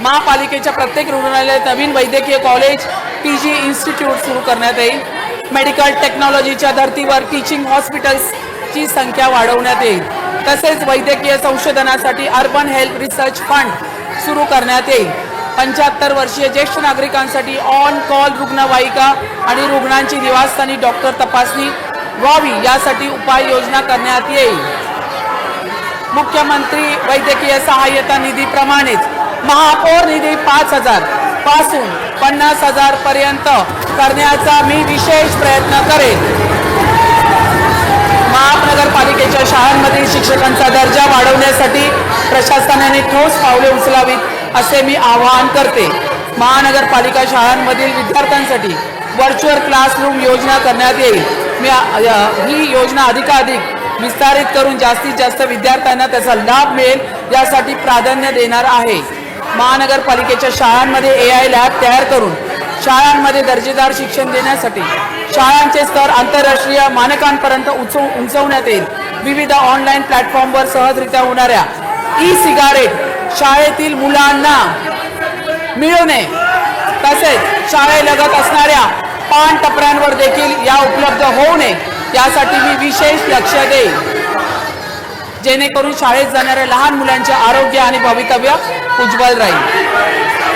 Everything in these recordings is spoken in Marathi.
महापालिकेच्या प्रत्येक रुग्णालयात नवीन वैद्यकीय कॉलेज पीजी इन्स्टिट्यूट सुरू करण्यात येईल। मेडिकल टेक्नॉलॉजीच्या धर्तीवर टीचिंग हॉस्पिटल्सची संख्या वाढवण्यात येईल। तसेच वैद्यकीय संशोधनासाठी अर्बन हेल्थ रिसर्च फंड सुरू करण्यात येईल। 75 वर्षीय ज्येष्ठ नागरिकांसाठी ऑन कॉल रुग्णवाहिका आणि रुग्णांची निवासस्थानी डॉक्टर तपासणी व्हावी यासाठी उपाययोजना करण्यात येईल। मुख्यमंत्री वैद्यकीय सहाय्यता निधीप्रमाणेच महापौर निधी 5,000 पासून 50,000 पर्यंत करण्याचा मी विशेष प्रयत्न करेन। महानगरपालिकेच्या शाळांमधील शिक्षकांचा दर्जा वाढवण्यासाठी प्रशासनाने ठोस पावले उचलावीत असे मी आवाहन करते। महानगरपालिका शाळांमधील विद्यार्थ्यांसाठी व्हर्च्युअल क्लासरूम योजना करण्यात येईल। मी ही योजना अधिकाधिक विस्तारित करून जास्तीत जास्त विद्यार्थ्यांना त्याचा लाभ मिळेल यासाठी प्राधान्य देणार आहे। महानगरपालिकेच्या शाळांमध्ये AI लॅब तयार करून शाळांमध्ये दर्जेदार शिक्षण देण्यासाठी शाळांचे स्तर आंतरराष्ट्रीय मानकांपर्यंत उंचवण्यात येईल। विविध ऑनलाईन प्लॅटफॉर्मवर सहजरित्या होणाऱ्या सिगारेट शाळेतील मुलांना मिळू नये, तसेच शाळेलगत असणाऱ्या पान टपऱ्यांवर देखील या उपलब्ध होऊ नये यासाठी मी विशेष लक्ष देईन, जेणेकरून शाळेत जाणाऱ्या लहान मुलांचे आरोग्य आणि भवितव्य उज्ज्वल राहील।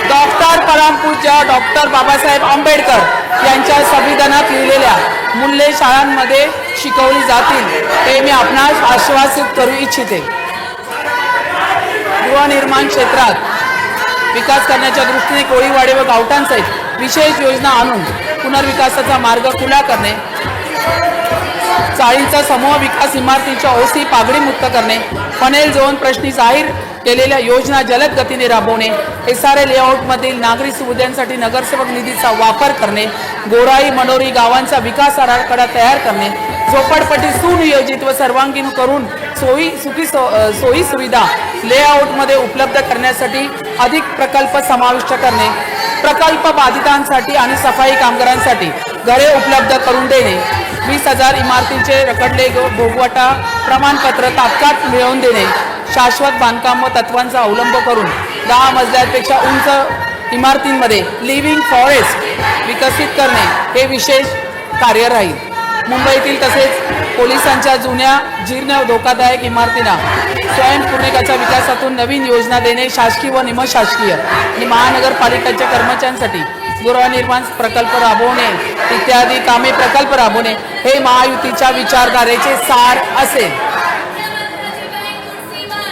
डॉक्टर परमपूज्य डॉक्टर बाबासाहेब आंबेडकर यांच्या संविधानात लिहिलेल्या मूल्ये शाळांमध्ये शिकवली जातील हे मी आपणास आश्वासित करू इच्छिते। गृहनिर्माण क्षेत्रात विकास करण्याच्या दृष्टीने कोळीवाडे व गावठाणसहित विशेष योजना आणून पुनर्विकासाचा मार्ग खुला करणे, चाळींचा समूह विकास इमारतींच्या ओसी पागडी मुक्त करणे, पनेल झोन प्रश्नी जाहीर केलेल्या योजना जलद गतीने राबवणे, SRA लेआउटमधील नागरी सुविधांसाठी नगरसेवक निधीचा वापर करणे, गोराई मनोरी गावांचा विकास आराखडा तयार करणे, झोपडपट्टी सुनियोजित व सर्वांगीण करून सोयी सुविधा लेआउटमध्ये उपलब्ध करण्यासाठी अधिक प्रकल्प समाविष्ट करणे, प्रकल्प बाधितांसाठी आणि सफाई कामगारांसाठी घरे उपलब्ध करून देणे, 20,000 इमारतींचे रखडले भोगवटा प्रमाणपत्र तात्काळ मिळवून देणे, शाश्वत बांधकाम व तत्वांचा अवलंब करून 10 मजल्यांपेक्षा उंच इमारतींमध्ये लिव्हिंग फॉरेस्ट विकसित करणे हे विशेष कार्य राहील। मुंबईतील तसेच पोलिसांच्या जुन्या जीर्ण धोकादायक इमारतींना स्वयंपूर्णतेच्या विकासातून नवीन योजना देणे, शासकीय व निमशासकीय आणि महानगरपालिकेच्या कर्मचाऱ्यांसाठी गृहनिर्माण प्रकल्प राबवणे इत्यादी कामे प्रकल्प राबवणे हे महायुतीच्या विचारधारेचे सार असेल।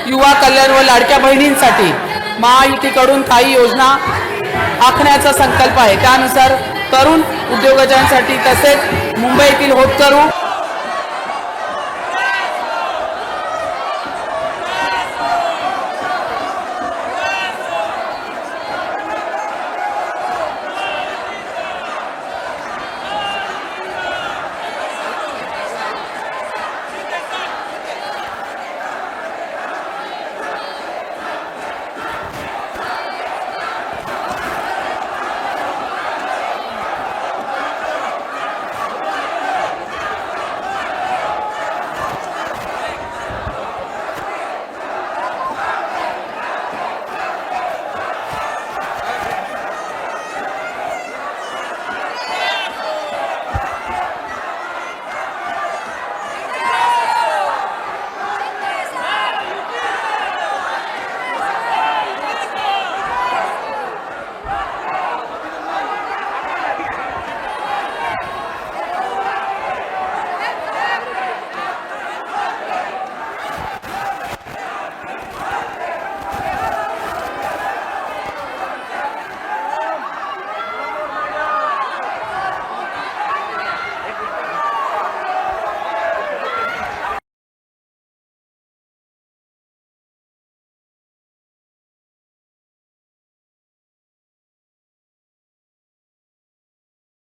युवा कल्याण व लाडक्या बहिणींसाठी महायुतीकडून काही योजना आखण्याचा संकल्प आहे। त्यानुसार तरुण उद्योजकांसाठी तसेच मुंबईतील होतकरू